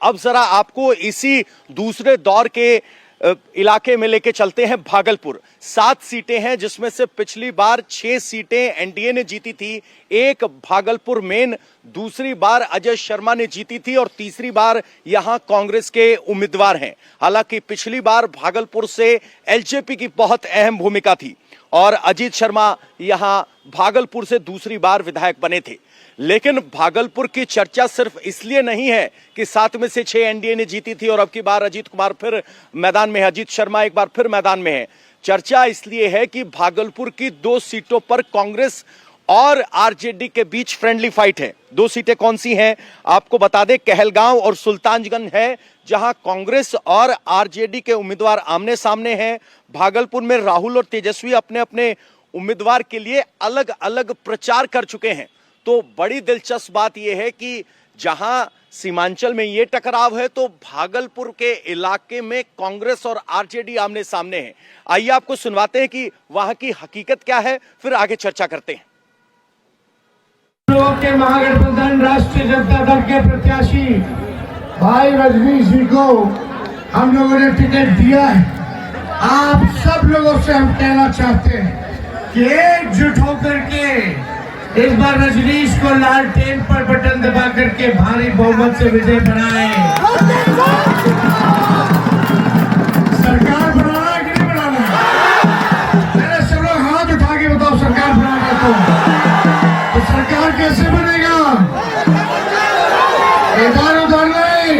अब जरा आपको इसी दूसरे दौर के इलाके में लेके चलते हैं। भागलपुर 7 सीटें हैं, जिसमें से पिछली बार 6 सीटें एनडीए ने जीती थी, एक भागलपुर मेन दूसरी बार अजय शर्मा ने जीती थी और तीसरी बार यहां कांग्रेस के उम्मीदवार हैं। हालांकि पिछली बार भागलपुर से एलजेपी की बहुत अहम भूमिका थी और अजीत शर्मा यहां भागलपुर से दूसरी बार विधायक बने थे। लेकिन भागलपुर की चर्चा सिर्फ इसलिए नहीं है कि 7 में से 6 एनडीए ने जीती थी और अब की बार अजीत कुमार फिर मैदान में है, अजीत शर्मा एक बार फिर मैदान में है। चर्चा इसलिए है कि भागलपुर की 2 सीटों पर कांग्रेस और आरजेडी के बीच फ्रेंडली फाइट है। 2 सीटें कौन सी हैं आपको बता दें, कहलगांव और सुल्तानगंज है, जहां कांग्रेस और आरजेडी के उम्मीदवार आमने सामने हैं। भागलपुर में राहुल और तेजस्वी अपने अपने उम्मीदवार के लिए अलग अलग प्रचार कर चुके हैं। तो बड़ी दिलचस्प बात यह है कि जहां सीमांचल में यह टकराव है, तो भागलपुर के इलाके में कांग्रेस और आरजेडी आमने सामने हैं। आइए आपको सुनवाते हैं कि वहां की हकीकत क्या है, फिर आगे चर्चा करते हैं। लोगों के महागठबंधन राष्ट्रीय जनता दल के प्रत्याशी भाई रजनीश जी को हम लोगों ने टिकट दिया है। आप सब लोगों से हम कहना चाहते हैं कि एकजुट होकर के इस बार रजनीश को लालटेन पर बटन दबा करके भारी बहुमत से विजय बनाए। सरकार बनाना है कि नहीं बनाना है? मेरे सब लोग हाथ उठा के बताओ, सरकार बनाना तो सरकार कैसे बनेगा? इधर उधर नहीं,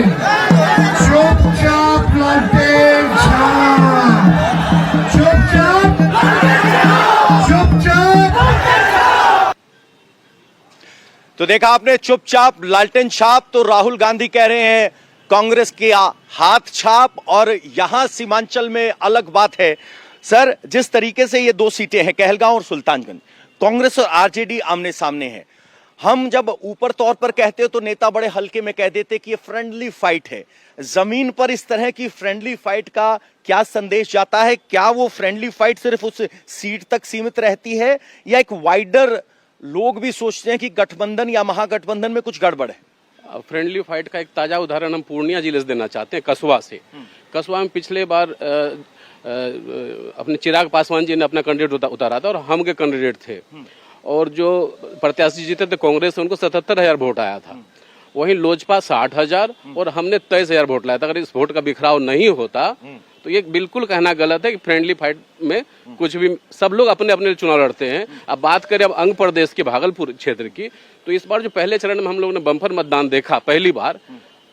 चुपचाप लालटेन छाप, चुपचाप चुपचाप। तो देखा आपने, चुपचाप लालटेन छाप। तो राहुल गांधी कह रहे हैं कांग्रेस के हाथ छाप, और यहां सीमांचल में अलग बात है। सर, जिस तरीके से ये 2 सीटें हैं, कहलगांव और सुल्तानगंज, कांग्रेस और आरजेडी आमने सामने हैं। हम जब ऊपर तौर पर कहते हो तो नेता बड़े हल्के में कह देते कि ये फ्रेंडली फाइट है। जमीन पर इस तरह की फ्रेंडली फाइट का क्या संदेश जाता है? क्या वो फ्रेंडली फाइट सिर्फ उस सीट तक सीमित रहती है, या एक वाइडर लोग भी सोचते हैं कि गठबंधन या महागठबंधन में कुछ गड़बड़ है? फ्रेंडली फाइट का एक ताजा उदाहरण हम पूर्णिया जिले से देना चाहते हैं, कसवा से। कसवा में पिछले बार अपने चिराग पासवान जी ने अपना कैंडिडेट उतारा था और हम के कैंडिडेट थे, और जो प्रत्याशी जीते थे कांग्रेस से, उनको 77,000 वोट आया था। वहीं लोजपा 60,000 और हमने 23,000 वोट लाया था। अगर इस वोट का बिखराव नहीं होता तो ये बिल्कुल कहना गलत है कि फ्रेंडली फाइट में कुछ भी, सब लोग अपने अपने चुनाव लड़ते हैं। अब बात करें अब अंग प्रदेश के भागलपुर क्षेत्र की, तो इस बार जो पहले चरण में हम लोगों ने बम्पर मतदान देखा पहली बार,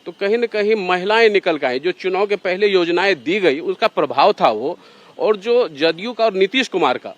तो कहीं न कहीं महिलाएं निकल के आई। जो चुनाव के पहले योजनाएं दी गई उसका प्रभाव था वो, और जो जदयू का और नीतीश कुमार का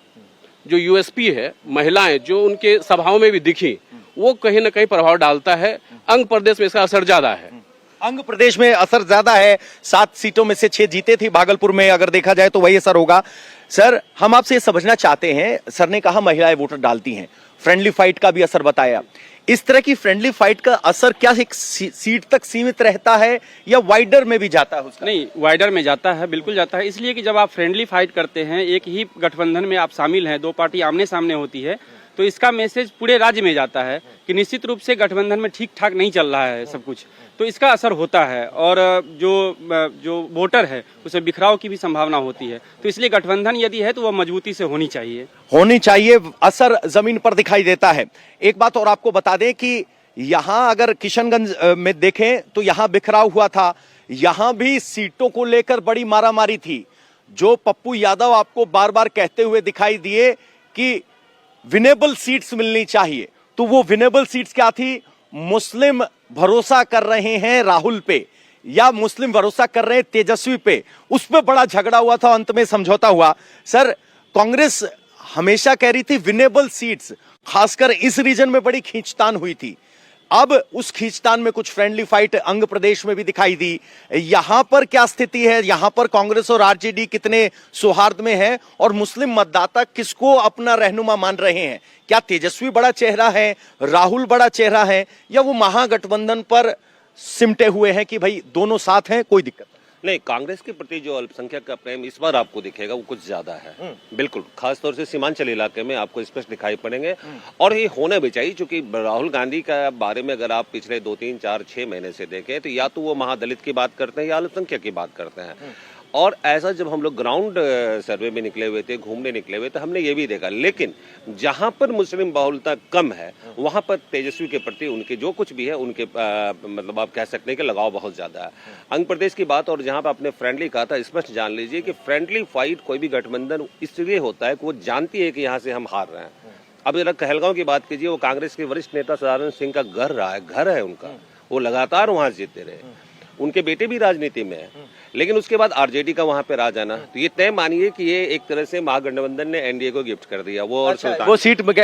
जो यूएसपी है, महिलाएं जो उनके सभाओं में भी दिखी, वो कहीं न कहीं प्रभाव डालता है। अंग प्रदेश में इसका असर ज्यादा है। अंग प्रदेश में असर ज्यादा है। 7 सीटों में से 6 जीते थी भागलपुर में, अगर देखा जाए तो वही असर होगा। सर, हम आपसे ये समझना चाहते हैं, सर ने कहा महिलाएं वोटर डालती हैं, फ्रेंडली फाइट का भी असर बताया। इस तरह की फ्रेंडली फाइट का असर क्या एक सीट तक सीमित रहता है या वाइडर में भी जाता है उसका? नहीं, वाइडर में जाता है, बिल्कुल जाता है। इसलिए कि जब आप फ्रेंडली फाइट करते हैं, एक ही गठबंधन में आप शामिल हैं, 2 पार्टी आमने सामने होती है, तो इसका मैसेज पूरे राज्य में जाता है कि निश्चित रूप से गठबंधन में ठीक ठाक नहीं चल रहा है सब कुछ, तो इसका असर होता है। और जो वोटर है उसमें बिखराव की भी संभावना होती है। तो इसलिए गठबंधन यदि है तो वह मजबूती से होनी चाहिए। असर जमीन पर दिखाई देता है। एक बात और आपको बता दें कि यहाँ अगर किशनगंज में देखें तो यहाँ बिखराव हुआ था, यहाँ भी सीटों को लेकर बड़ी मारामारी थी। जो पप्पू यादव आपको बार बार कहते हुए दिखाई दिए कि विनेबल सीट्स मिलनी चाहिए, तो वो विनेबल सीट्स क्या थी? मुस्लिम भरोसा कर रहे हैं राहुल पे या मुस्लिम भरोसा कर रहे हैं तेजस्वी पे, उस पे बड़ा झगड़ा हुआ था, अंत में समझौता हुआ। सर, कांग्रेस हमेशा कह रही थी विनेबल सीट्स, खासकर इस रीजन में बड़ी खींचतान हुई थी। अब उस खींचतान में कुछ फ्रेंडली फाइट अंग प्रदेश में भी दिखाई दी। यहां पर क्या स्थिति है? यहां पर कांग्रेस और आरजेडी कितने सौहार्द में है और मुस्लिम मतदाता किसको अपना रहनुमा मान रहे हैं? क्या तेजस्वी बड़ा चेहरा है, राहुल बड़ा चेहरा है, या वो महागठबंधन पर सिमटे हुए हैं कि भाई दोनों साथ हैं, कोई दिक्कत नहीं, कांग्रेस के प्रति जो अल्पसंख्यक का प्रेम इस बार आपको दिखेगा वो कुछ ज्यादा है, बिल्कुल, खासतौर से सीमांचल इलाके में आपको स्पष्ट दिखाई पड़ेंगे। और ये होना भी चाहिए, क्योंकि राहुल गांधी का बारे में अगर आप पिछले 2, 3, 4, 6 महीने से देखें तो या तो वो महादलित की बात करते हैं या अल्पसंख्यक की बात करते हैं। और ऐसा जब हम लोग ग्राउंड सर्वे में निकले हुए थे, घूमने निकले हुए, तो हमने ये भी देखा, लेकिन जहां पर मुस्लिम बहुलता कम है वहां पर तेजस्वी के प्रति उनके जो कुछ भी है उनके मतलब आप कह सकते हैं कि लगाव बहुत ज्यादा है। अंग प्रदेश की बात, और जहां पर आपने फ्रेंडली कहा था, स्पष्ट जान लीजिए कि फ्रेंडली फाइट कोई भी गठबंधन इसलिए होता है कि वो जानती है कि यहाँ से हम हार रहे हैं। अब जरा कहलगांव की बात कीजिए, वो कांग्रेस के वरिष्ठ नेता सदानंद सिंह का घर रहा है, घर है उनका, वो लगातार वहां जीते रहे, उनके बेटे भी राजनीति में है, लेकिन उसके बाद आरजेडी का वहां पे राज आना, तो ये तय मानिए कि ये एक तरह से महागठबंधन ने एनडीए को गिफ्ट कर दिया। वो और वो सीट में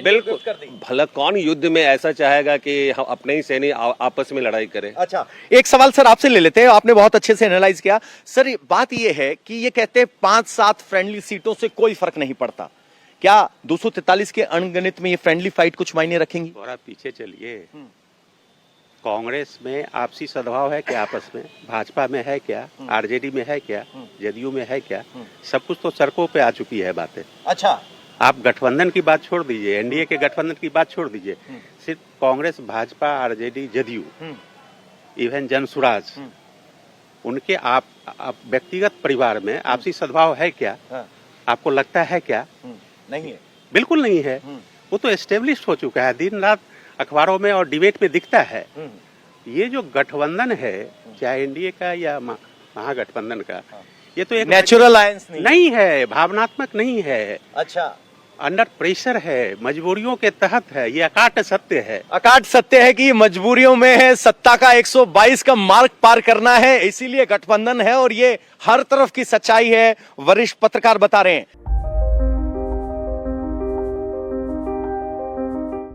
बिल्कुल, भला कौन युद्ध में ऐसा चाहेगा कि हम अपने ही सैनिक आपस में लड़ाई करें। अच्छा, एक सवाल सर आपसे ले लेते हैं, आपने बहुत अच्छे से एनालाइज किया सर। बात ये है कि ये कहते हैं 5-7 फ्रेंडली सीटों से कोई फर्क नहीं पड़ता, क्या 243 के अनगणित में ये फ्रेंडली फाइट कुछ मायने रखेंगी? थोड़ा पीछे चलिए, कांग्रेस में आपसी सद्भाव है क्या आपस में? भाजपा में है क्या? आरजेडी में है क्या? जदयू में है क्या? सब कुछ तो सड़कों पे आ चुकी है बातें। अच्छा, आप गठबंधन की बात छोड़ दीजिए, एनडीए के गठबंधन की बात छोड़ दीजिए, सिर्फ कांग्रेस, भाजपा, आरजेडी, जदयू, इवन जनसुराज, उनके आप व्यक्तिगत परिवार में आपसी सद्भाव है क्या? आपको लगता है क्या? नहीं है, बिल्कुल नहीं है। वो तो एस्टेब्लिश्ड हो चुका है, दिन रात अखबारों में और डिबेट में दिखता है। ये जो गठबंधन है, चाहे एनडीए का या महागठबंधन का, ये तो एक नेचुरल अलायंस नहीं है, भावनात्मक नहीं है। अच्छा, अंडर प्रेशर है, मजबूरियों के तहत है, ये अकाट सत्य है। अकाट सत्य है कि मजबूरियों में है, सत्ता का 122 का मार्ग पार करना है, इसीलिए गठबंधन है, और ये हर तरफ की सच्चाई है, वरिष्ठ पत्रकार बता रहे हैं।